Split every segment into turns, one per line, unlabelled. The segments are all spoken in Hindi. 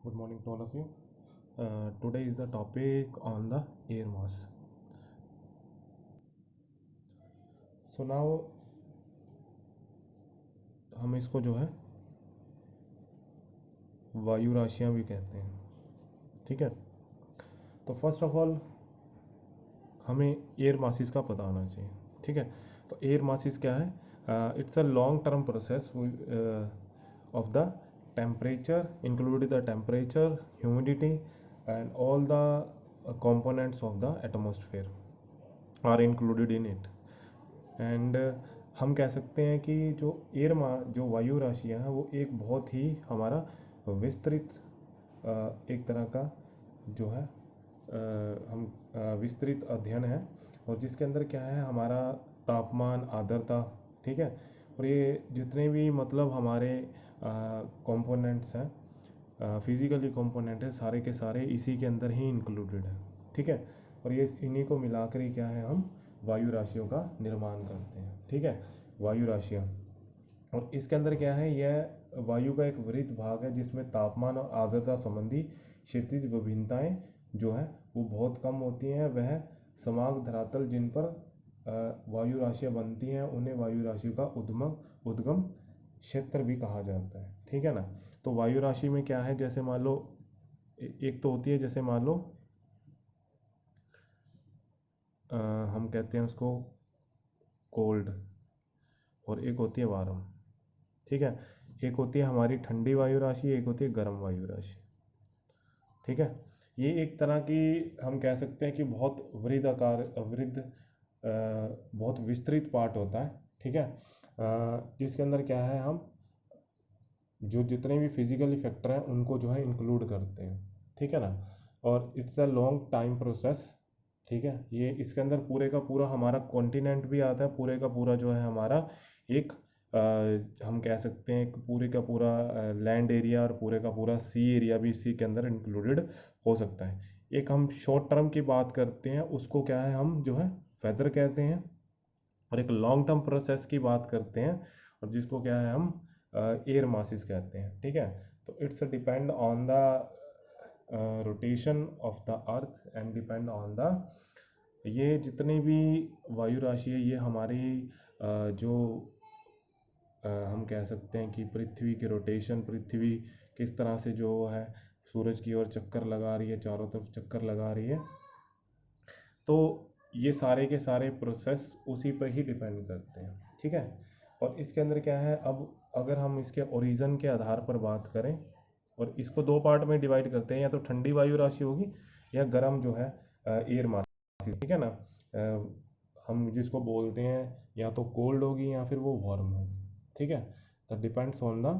Good morning to all of you. Today is the topic on the air mass. So now हम इसको जो है वायु राशियाँ भी कहते हैं, ठीक है। तो फर्स्ट ऑफ ऑल हमें एयर मासिस का पता होना चाहिए, ठीक है। तो एयर मासिस क्या है? It's a long term process of the temperature, including the temperature, humidity and all the components of the atmosphere are included in it. And हम कह सकते हैं कि जो वायु राशियाँ हैं वो एक बहुत ही हमारा विस्तृत एक तरह का जो है हम विस्तृत अध्ययन है, और जिसके अंदर क्या है हमारा तापमान, आर्द्रता, ठीक है। और ये जितने भी मतलब हमारे कंपोनेंट्स हैं, फिजिकली कंपोनेंट है, सारे के सारे इसी के अंदर ही इंक्लूडेड है, ठीक है। और ये इन्हीं को मिलाकर ही क्या है हम वायु राशियों का निर्माण करते हैं, ठीक है। वायु राशियाँ, और इसके अंदर क्या है, यह वायु का एक वृत्त भाग है जिसमें तापमान और आर्द्रता संबंधी क्षितिज विभिन्नताएं जो है वो बहुत कम होती हैं। वह समाग धरातल जिन पर वायु राशियाँ बनती हैं उन्हें वायु राशियों का उद्गम क्षेत्र भी कहा जाता है, ठीक है ना। तो वायु राशि में क्या है, जैसे मान लो एक तो होती है, जैसे मान लो हम कहते हैं उसको कोल्ड, और एक होती है वार्म, ठीक है। एक होती है हमारी ठंडी वायु राशि, एक होती है गर्म वायु राशि, ठीक है। ये एक तरह की हम कह सकते हैं कि बहुत बहुत विस्तृत पार्ट होता है, ठीक है। जिसके अंदर क्या है हम जो जितने भी फिजिकल फैक्टर हैं उनको जो है इंक्लूड करते हैं, ठीक है ना। और it's a long time process, ठीक है। ये इसके अंदर पूरे का पूरा हमारा कॉन्टिनेंट भी आता है, पूरे का पूरा जो है हमारा एक हम कह सकते हैं पूरे का पूरा लैंड एरिया और पूरे का पूरा सी एरिया भी इसी के अंदर इंक्लूडेड हो सकता है। एक हम शॉर्ट टर्म की बात करते हैं, उसको क्या है हम जो है वेदर कहते हैं, और एक लॉन्ग टर्म प्रोसेस की बात करते हैं और जिसको क्या है हम एयर मासिस कहते हैं, ठीक है। तो it's depend on the rotation of the earth and depend on the, ये जितनी भी वायु राशि है ये हमारी जो हम कह सकते हैं कि पृथ्वी के रोटेशन, पृथ्वी किस तरह से जो है सूरज की ओर चक्कर लगा रही है, चारों तरफ चक्कर लगा रही है, तो ये सारे के सारे प्रोसेस उसी पर ही डिपेंड करते हैं, ठीक है। और इसके अंदर क्या है, अब अगर हम इसके ओरिजिन के आधार पर बात करें, और इसको दो पार्ट में डिवाइड करते हैं, या तो ठंडी वायु राशि होगी या गर्म जो है एयर मास, ठीक है ना। हम जिसको बोलते हैं या तो कोल्ड होगी या फिर वो वार्म होगी, ठीक है। The depends on the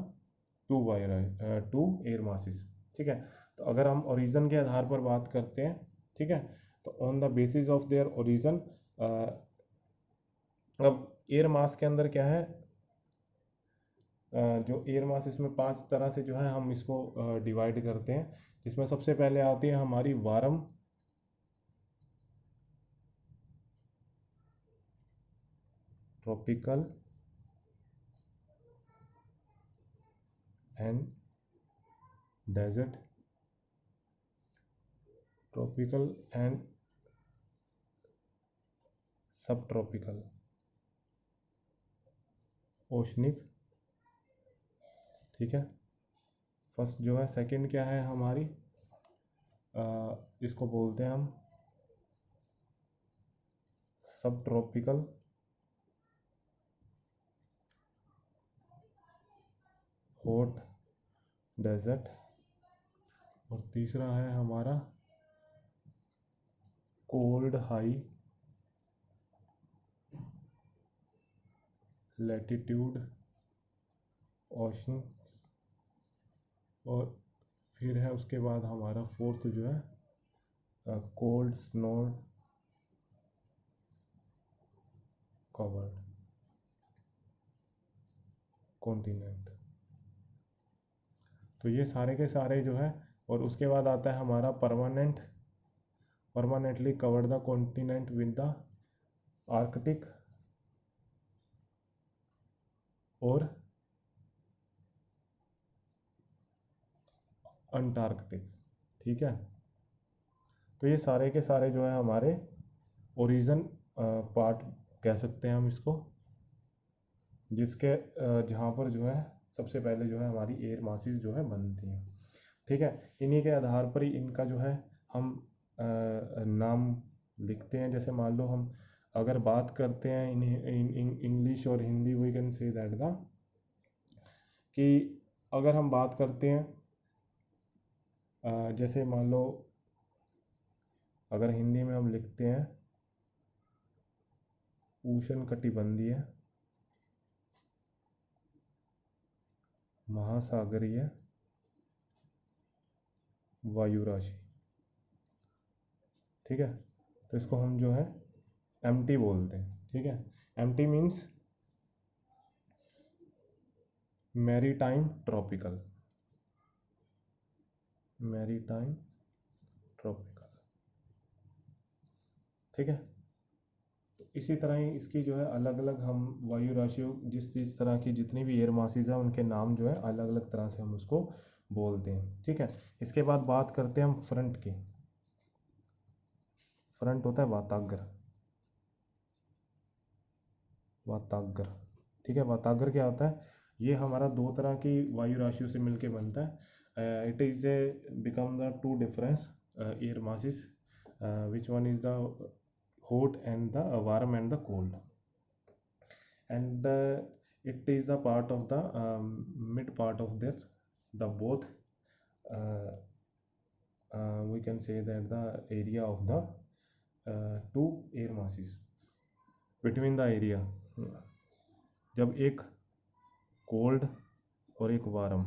two air masses, ठीक है। तो अगर हम ओरिजिन के आधार पर बात करते हैं, ठीक है, तो on the basis of their origin, अब एयर मास के अंदर क्या है, जो एयर मास इसमें 5 तरह से जो है हम इसको डिवाइड करते हैं, जिसमें सबसे पहले आती है हमारी warm, tropical and desert, tropical and sub tropical, oceanic, ठीक है। फर्स्ट जो है, सेकंड क्या है हमारी, इसको बोलते हैं हम सब ट्रॉपिकल, हॉट डेजर्ट, और तीसरा है हमारा कोल्ड हाई लैटिट्यूड ओशन, और फिर है उसके बाद हमारा फोर्थ जो है कोल्ड स्नो कवर्ड कॉन्टिनेंट। तो ये सारे के सारे जो है, और उसके बाद आता है हमारा permanently covered the continent with the Arctic और अंटार्कटिक। ठीक है, तो ये सारे के सारे जो है हमारे ओरिजिन पार्ट कह सकते हैं हम इसको, जिसके जहाँ पर जो है सबसे पहले जो है हमारी एयर मासेस जो है बनती हैं। ठीक है, इन्हीं के आधार पर ही इनका जो है हम नाम लिखते हैं। जैसे मान लो हम अगर बात करते हैं इन इंग्लिश और Hindi, we can say that the कि अगर हम बात करते हैं जैसे मान लो अगर हिंदी में हम लिखते हैं उष्णकटिबंधीय महासागरीय वायु राशि। ठीक है, तो इसको हम जो है एमटी बोलते हैं। ठीक है, MT means maritime tropical, maritime tropical. ठीक है, तो इसी तरह ही इसकी जो है अलग अलग हम वायु राशियों जिस तरह की जितनी भी एयर मासेस हैं उनके नाम जो है अलग अलग तरह से हम उसको बोलते हैं। ठीक है, इसके बाद बात करते हैं हम फ्रंट की। फ्रंट होता है वाताग्र, वाताग्र। ठीक है, वाताग्र क्या होता है? ये हमारा दो तरह की वायु राशियों से मिलके बनता है। It is a become the two difference air masses, which one is the hot and the warm and the cold, and it is the part of the mid part of their the both uh, we can say that the area of the two air masses between the area, जब एक कोल्ड और एक वार्म,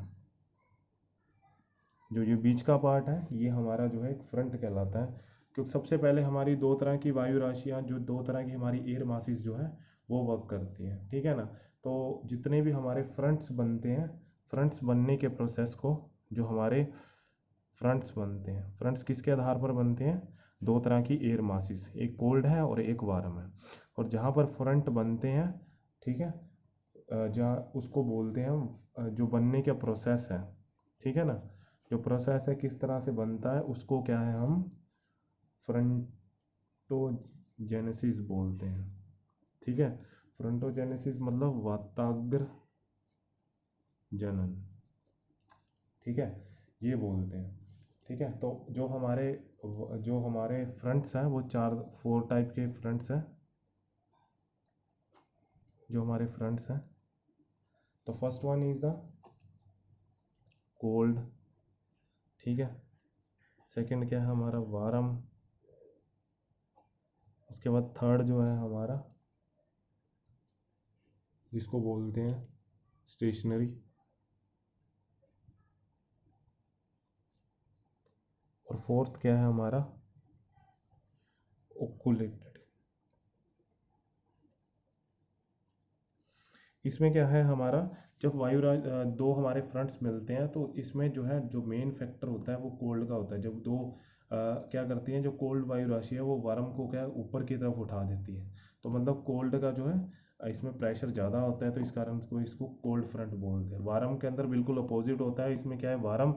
जो ये बीच का पार्ट है ये हमारा जो है एक फ्रंट कहलाता है। क्योंकि सबसे पहले हमारी दो तरह की वायु राशियाँ, जो दो तरह की हमारी एयर मासेस जो है वो वर्क करती हैं। ठीक है ना, तो जितने भी हमारे फ्रंट्स बनते हैं, फ्रंट्स बनने के प्रोसेस को, जो हमारे फ्रंट्स बनते हैं, फ्रंट्स किसके आधार पर बनते हैं? दो तरह की एयर मासेस, एक कोल्ड है और एक वार्म है। और जहाँ पर फ्रंट बनते हैं, ठीक है, जहाँ उसको बोलते हैं हम जो बनने का प्रोसेस है, ठीक है ना, जो प्रोसेस है किस तरह से बनता है उसको क्या है हम फ्रंटोजेनेसिस बोलते हैं। ठीक है, फ्रंटोजेनेसिस मतलब वाताग्र जनन। ठीक है, ये बोलते हैं। ठीक है, तो जो हमारे फ्रंट्स हैं वो फोर टाइप के फ्रंट्स हैं, जो हमारे फ्रंट्स हैं। तो first one is the cold. ठीक है, सेकंड क्या है हमारा? वार्म। उसके बाद थर्ड जो है हमारा, जिसको बोलते हैं स्टेशनरी। और फोर्थ क्या है हमारा? ओकुलेटेड। इसमें क्या है हमारा, जब दो हमारे फ्रंट्स मिलते हैं तो इसमें जो है जो मेन फैक्टर होता है वो कोल्ड का होता है। जब दो क्या करती हैं, जो कोल्ड वायु राशि है वो वार्म को क्या ऊपर की तरफ उठा देती है। तो मतलब कोल्ड का जो है इसमें प्रेशर ज़्यादा होता है, तो इस कारण इसको कोल्ड फ्रंट बोलते हैं। वार्म के अंदर बिल्कुल अपोजिट होता है। इसमें क्या है, वार्म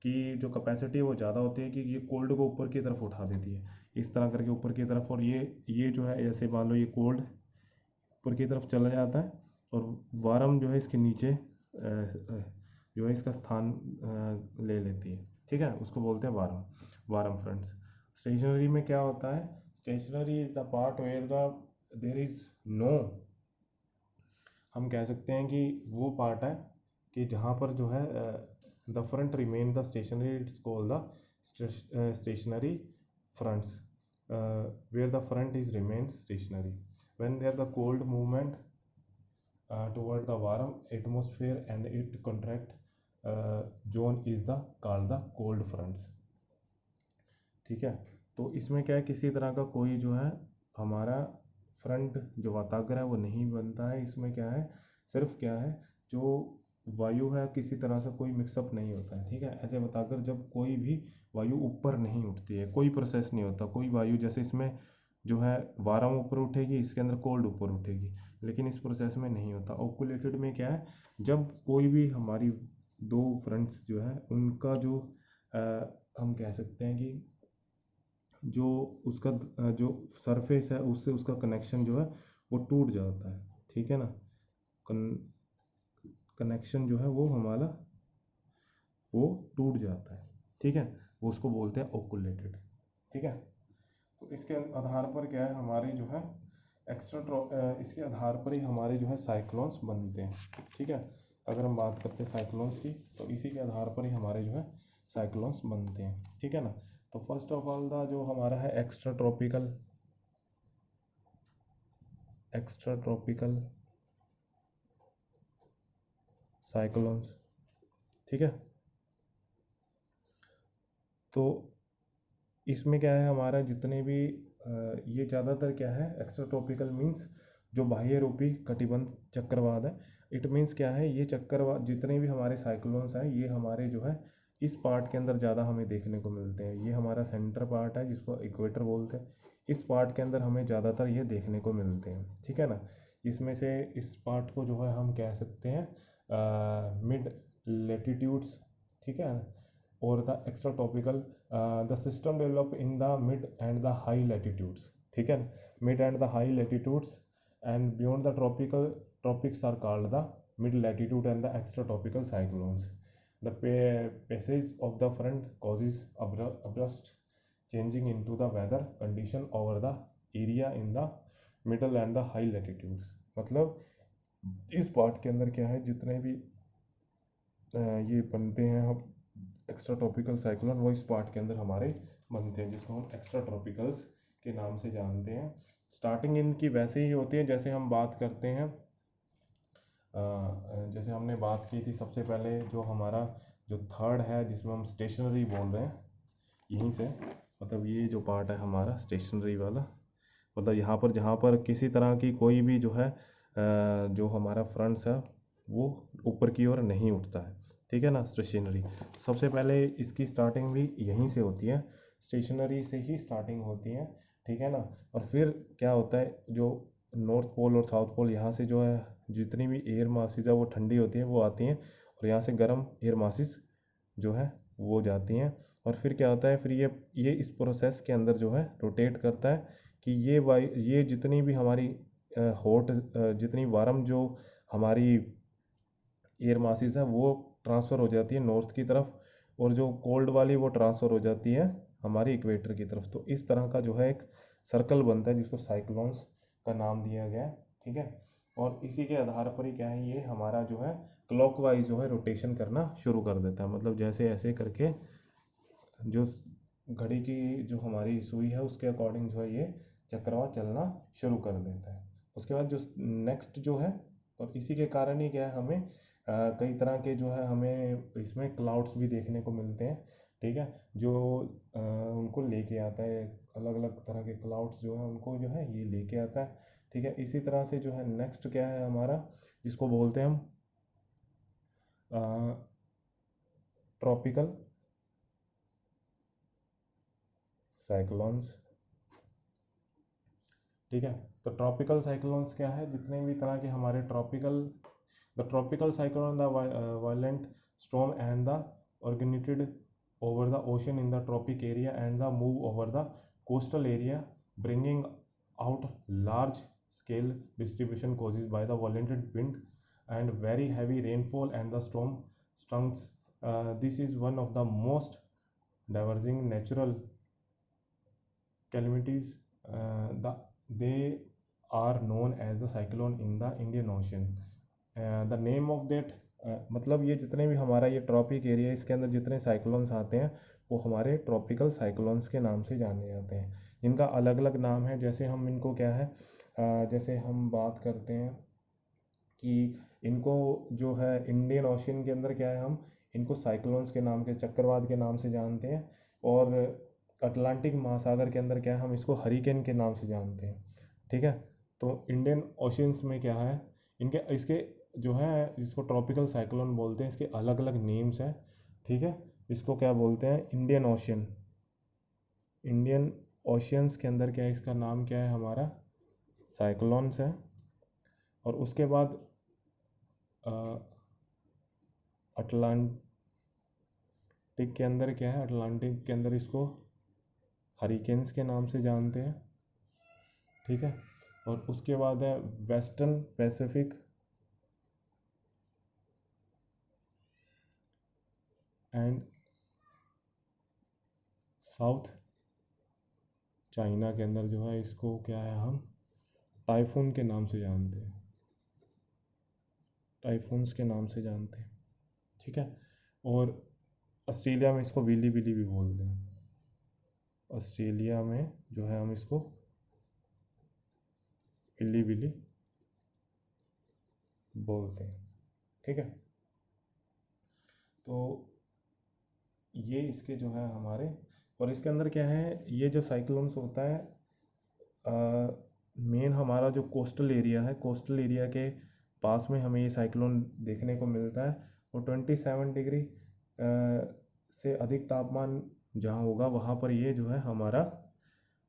की जो कैपेसिटी है वो ज़्यादा होती है कि ये कोल्ड को ऊपर की तरफ उठा देती है, इस तरह करके ऊपर की तरफ। और ये जो है ऐसे मान लो ये कोल्ड ऊपर की तरफ चला जाता है और वार्म जो है इसके नीचे जो है इसका स्थान ले लेती है। ठीक है, उसको बोलते हैं वार्म, वार्म फ्रंट्स। स्टेशनरी में क्या होता है? Stationary is the part where the there is no, हम कह सकते हैं कि वो पार्ट है कि जहाँ पर जो है the front remain the stationary, it's called the stationary fronts, where the front is remain stationary when there the cold movement toward the warm atmosphere and it contract zone is the called the cold fronts। ठीक है, तो इसमें क्या है, किसी तरह का कोई जो है हमारा फ्रंट जो वाताग्र है वो नहीं बनता है। इसमें क्या है, सिर्फ क्या है, जो वायु है किसी तरह से कोई मिक्सअप नहीं होता है। ठीक है, ऐसे वाताग्र जब कोई भी वायु ऊपर नहीं उठती है, कोई प्रोसेस नहीं होता, कोई वायु जैसे इसमें जो है वार्म ऊपर उठेगी, इसके अंदर कोल्ड ऊपर उठेगी, लेकिन इस प्रोसेस में नहीं होता। ओकुलेटेड में क्या है, जब कोई भी हमारी दो फ्रंट्स जो है उनका जो हम कह सकते हैं कि जो उसका जो सरफेस है उससे उसका कनेक्शन जो है वो टूट जाता है, ठीक है ना। कनेक्शन जो है वो हमारा वो टूट जाता है, ठीक है, वो उसको बोलते हैं ओकुलेटेड, ठीक है। तो इसके आधार पर क्या है हमारे जो है इसके आधार पर ही हमारे जो है साइक्लोन्स बनते हैं, ठीक है। अगर हम बात करते हैं साइक्लोन्स की तो इसी के आधार पर ही हमारे जो है साइक्लोन्स बनते हैं, ठीक है ना। तो फर्स्ट ऑफ ऑल द जो हमारा है एक्स्ट्रा ट्रॉपिकल साइक्लोन्स, ठीक है। तो इसमें क्या है हमारा जितने भी ये ज़्यादातर क्या है एक्स्ट्रा ट्रॉपिकल मीन्स जो बाह्य रूपी कटिबंध चक्रवात है। इट मीन्स क्या है ये चक्रवात जितने भी हमारे साइक्लोन्स हैं ये हमारे जो है इस पार्ट के अंदर ज़्यादा हमें देखने को मिलते हैं। ये हमारा सेंटर पार्ट है जिसको इक्वेटर बोलते हैं, इस पार्ट के अंदर हमें ज़्यादातर ये देखने को मिलते हैं, ठीक है ना। इसमें से इस पार्ट को जो है हम कह सकते हैं मिड लेटीट्यूड्स, ठीक है, और the extra tropical the system develop in the mid and the high latitudes, ठीक है, mid and the high latitudes and beyond the tropics are called the mid latitude and the extratropical cyclones. The passage of the front causes abrupt changing into the weather condition over the area in the middle and the high latitudes. मतलब इस पार्ट के अंदर क्या है जितने भी ये बनते हैं हम एक्स्ट्रा ट्रॉपिकल साइक्लोन वो इस पार्ट के अंदर हमारे बनते हैं जिसको हम एक्स्ट्रा ट्रॉपिकल्स के नाम से जानते हैं। स्टार्टिंग इनकी वैसे ही होती है जैसे हम बात करते हैं जैसे हमने बात की थी सबसे पहले जो हमारा जो थर्ड है जिसमें हम स्टेशनरी बोल रहे हैं यहीं से, मतलब ये जो पार्ट है हमारा स्टेशनरी वाला, मतलब यहाँ पर जहाँ पर किसी तरह की कोई भी जो है जो हमारा फ्रंट्स है वो ऊपर की ओर नहीं उठता है, ठीक है ना। स्टेशनरी सबसे पहले इसकी स्टार्टिंग भी यहीं से होती है, स्टेशनरी से ही स्टार्टिंग होती है, ठीक है ना। और फिर क्या होता है जो नॉर्थ पोल और साउथ पोल यहाँ से जो है जितनी भी एयर मासेस है वो ठंडी होती है वो आती हैं और यहाँ से गर्म एयर मासेस जो है वो जाती हैं। और फिर क्या होता है फिर ये इस प्रोसेस के अंदर जो है रोटेट करता है कि ये जितनी भी हमारी हॉट जितनी वार्म जो हमारी एयर मासेस है वो ट्रांसफ़र हो जाती है नॉर्थ की तरफ और जो कोल्ड वाली वो ट्रांसफ़र हो जाती है हमारी इक्वेटर की तरफ। तो इस तरह का जो है एक सर्कल बनता है जिसको साइक्लोन्स का नाम दिया गया है, ठीक है। और इसी के आधार पर ही क्या है ये हमारा जो है क्लॉकवाइज जो है रोटेशन करना शुरू कर देता है, मतलब जैसे ऐसे करके जो घड़ी की जो हमारी सुई है उसके अकॉर्डिंग जो है ये चक्रवात चलना शुरू कर देता है। उसके बाद जो नेक्स्ट जो है और इसी के कारण ही क्या है हमें कई तरह के जो है हमें इसमें क्लाउड्स भी देखने को मिलते हैं, ठीक है, जो उनको लेके आता है अलग अलग तरह के क्लाउड्स जो है उनको जो है ये लेके आता है, ठीक है। इसी तरह से जो है नेक्स्ट क्या है हमारा जिसको बोलते हैं हम ट्रॉपिकल साइक्लोन्स, ठीक है। तो ट्रॉपिकल साइक्लोन्स क्या है जितने भी तरह के हमारे the tropical cyclone the violent storm and the originated over the ocean in the tropic area and the move over the coastal area bringing out large scale distribution caused by the violent wind and very heavy rainfall and the storm strengths. This is one of the most diverging natural calamities. They are known as the cyclone in the Indian Ocean. The name of that मतलब ये जितने भी हमारा ये ट्रॉपिक एरिया इसके अंदर जितने साइक्लोन्स आते हैं वो हमारे ट्रॉपिकल साइक्लोन्स के नाम से जाने जाते हैं। इनका अलग अलग नाम है, जैसे हम इनको क्या है जैसे हम बात करते हैं कि इनको जो है इंडियन ओशन के अंदर क्या है हम इनको साइक्लोन्स के नाम के चक्रवात के नाम से जानते हैं और अटलांटिक महासागर के अंदर क्या है हम इसको हरिकेन के नाम से जानते हैं, ठीक है। तो इंडियन ओशंस में क्या है इसके जो है इसको ट्रॉपिकल साइक्लोन बोलते हैं, इसके अलग अलग नेम्स हैं, ठीक है। इसको क्या बोलते हैं इंडियन ओशियंस के अंदर क्या है इसका नाम क्या है हमारा साइक्लोन्स है। और उसके बाद के अंदर क्या है, अटलांटिक के अंदर इसको हरिकेन्स के नाम से जानते हैं, ठीक है। और उसके बाद है western Pacific and south China के अंदर जो है इसको क्या है, हम टाइफून के नाम से जानते हैं, टाइफून्स के नाम से जानते हैं, ठीक है। और ऑस्ट्रेलिया में इसको विली विली भी बोलते हैं, ऑस्ट्रेलिया में जो है हम इसको विली विली बोलते हैं, ठीक है। तो ये इसके जो है हमारे, और इसके अंदर क्या है, ये जो साइक्लोन्स होता है मेन हमारा जो कोस्टल एरिया है, कोस्टल एरिया के पास में हमें ये साइक्लोन देखने को मिलता है। और 27 डिग्री से अधिक तापमान जहाँ होगा वहाँ पर ये जो है हमारा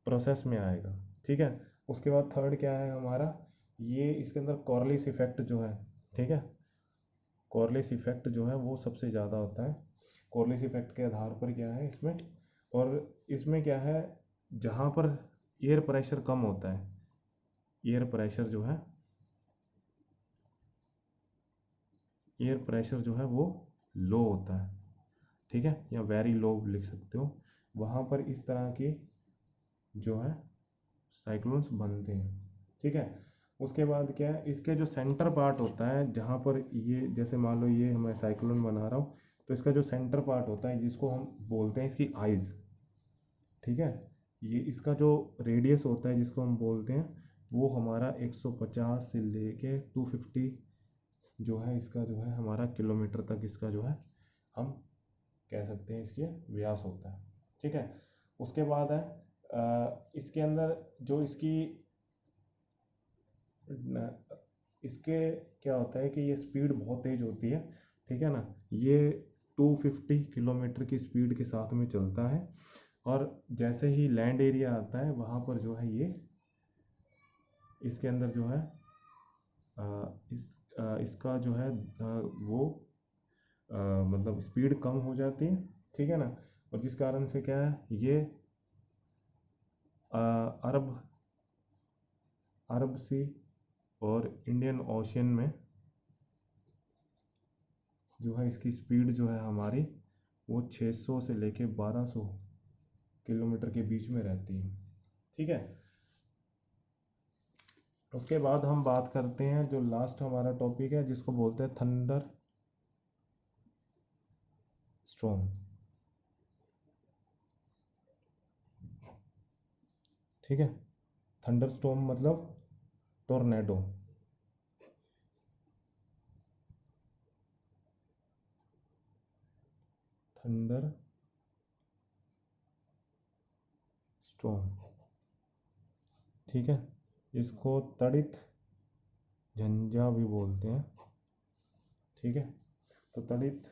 प्रोसेस में आएगा, ठीक है। उसके बाद थर्ड क्या है हमारा, ये इसके अंदर कॉर्लिस इफेक्ट जो है, ठीक है, कॉर्लिस इफेक्ट जो है वो सबसे ज़्यादा होता है। कॉर्लिस इफेक्ट के आधार पर क्या है इसमें, और इसमें क्या है, जहाँ पर एयर प्रेशर कम होता है, एयर प्रेशर जो है, एयर प्रेशर जो है वो लो होता है, ठीक है, या वेरी लो लिख सकते हो, वहाँ पर इस तरह की जो है साइक्लोन्स बनते हैं, ठीक है। उसके बाद क्या है, इसके जो सेंटर पार्ट होता है जहाँ पर ये, जैसे मान लो ये मैं साइक्लोन बना रहा हूँ, तो इसका जो सेंटर पार्ट होता है जिसको हम बोलते हैं इसकी आइज़, ठीक है, ये इसका जो रेडियस होता है जिसको हम बोलते हैं वो हमारा 150 से लेके 250 जो है इसका जो है हमारा किलोमीटर तक इसका जो है हम कह सकते हैं इसके व्यास होता है, ठीक है। उसके बाद है इसके अंदर जो इसके क्या होता है कि ये स्पीड बहुत तेज़ होती है, ठीक है ना, ये 250 किलोमीटर की स्पीड के साथ में चलता है। और जैसे ही लैंड एरिया आता है वहाँ पर जो है ये इसके अंदर जो है इसका जो है वो मतलब स्पीड कम हो जाती है, ठीक है ना। और जिस कारण से क्या है, ये अरब अरब सी और इंडियन ओशियन में जो है इसकी स्पीड जो है हमारी वो 600 से लेके 1200 किलोमीटर के बीच में रहती है, ठीक है। उसके बाद हम बात करते हैं जो लास्ट हमारा टॉपिक है जिसको बोलते हैं थंडर स्टॉर्म, ठीक है। थंडर स्टॉर्म मतलब टोर्नेडो, थंडर स्टॉर्म, ठीक है। इसको तड़ित झंझा भी बोलते हैं, ठीक है। तो तड़ित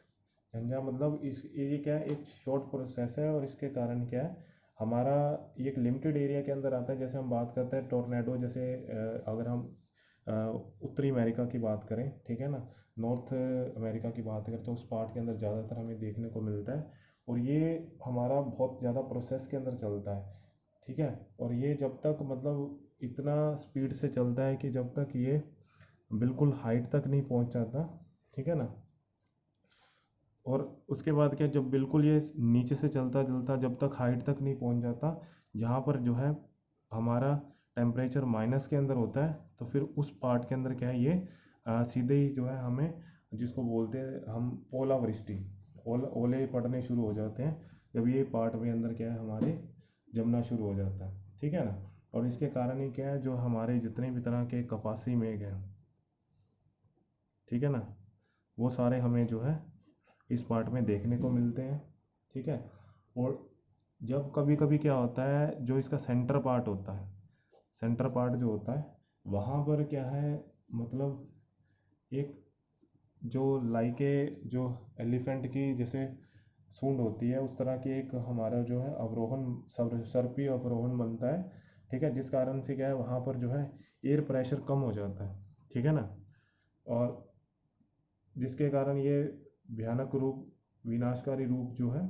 झंझा मतलब इस ये क्या है, एक शॉर्ट प्रोसेस है, और इसके कारण क्या है हमारा ये एक लिमिटेड एरिया के अंदर आता है। जैसे हम बात करते हैं टोर्नेडो, जैसे अगर हम उत्तरी अमेरिका की बात करें, ठीक है ना, नॉर्थ अमेरिका की बात करें तो उस पार्ट के अंदर ज़्यादातर हमें देखने को मिलता है, और ये हमारा बहुत ज़्यादा प्रोसेस के अंदर चलता है, ठीक है। और ये जब तक मतलब इतना स्पीड से चलता है कि जब तक ये बिल्कुल हाइट तक नहीं पहुंच जाता, ठीक है ना। और उसके बाद क्या, जब बिल्कुल ये नीचे से चलता चलता जब तक हाइट तक नहीं पहुंच जाता जहाँ पर जो है हमारा टेम्परेचर माइनस के अंदर होता है, तो फिर उस पार्ट के अंदर क्या है ये सीधे ही जो है हमें जिसको बोलते हैं हम ओलावृष्टि, ओले पड़ने शुरू हो जाते हैं जब ये पार्ट में अंदर क्या है हमारे जमना शुरू हो जाता है, ठीक है ना। और इसके कारण ही क्या है, जो हमारे जितने भी तरह के कपासी मेघ हैं, ठीक है ना, वो सारे हमें जो है इस पार्ट में देखने को मिलते हैं, ठीक है। और जब कभी कभी क्या होता है, जो इसका सेंटर पार्ट होता है, सेंटर पार्ट जो होता है वहाँ पर क्या है, मतलब एक जो लाइके जो एलिफेंट की जैसे सूंड होती है उस तरह की एक हमारा जो है अवरोहण सर्पीय अवरोहण बनता है, ठीक है। जिस कारण से क्या है वहाँ पर जो है एयर प्रेशर कम हो जाता है, ठीक है ना। और जिसके कारण ये भयानक रूप विनाशकारी रूप जो है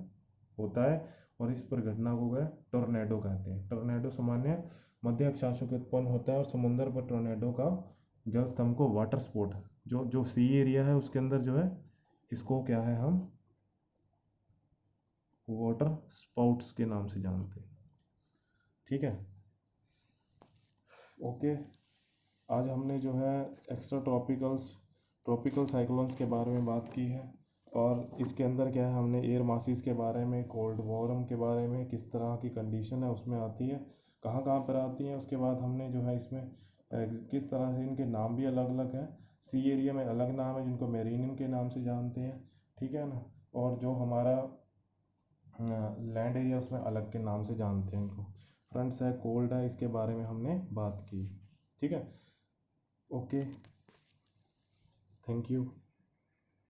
होता है, और इस परिघटना को गए टोर्नेडो कहते हैं। टोर्नेडो सामान्य मध्य अक्षांशों के उत्पन्न होता है, और समुद्र पर टोर्नेडो का जल स्तंभ को वाटर स्पोर्ट, जो सी एरिया है उसके अंदर जो है, इसको क्या है, हम वाटर स्पाउट्स के नाम से जानते हैं। ठीक है, ओके। आज हमने जो है एक्स्ट्रा ट्रॉपिकल साइक्लोन्स के बारे में बात की है, और इसके अंदर क्या है, हमने एयर मासिस के बारे में, कोल्ड वॉर्म के बारे में, किस तरह की कंडीशन है उसमें आती है, कहाँ कहाँ पर आती है। उसके बाद हमने जो है इसमें किस तरह से इनके नाम भी अलग अलग हैं। सी एरिया में अलग नाम है जिनको मेरीनियन के नाम से जानते हैं, ठीक है ना, और जो हमारा लैंड एरिया उसमें अलग के नाम से जानते हैं इनको। फ्रंट्स है, कोल्ड है, इसके बारे में हमने बात की। ठीक है, ओके, थैंक यू।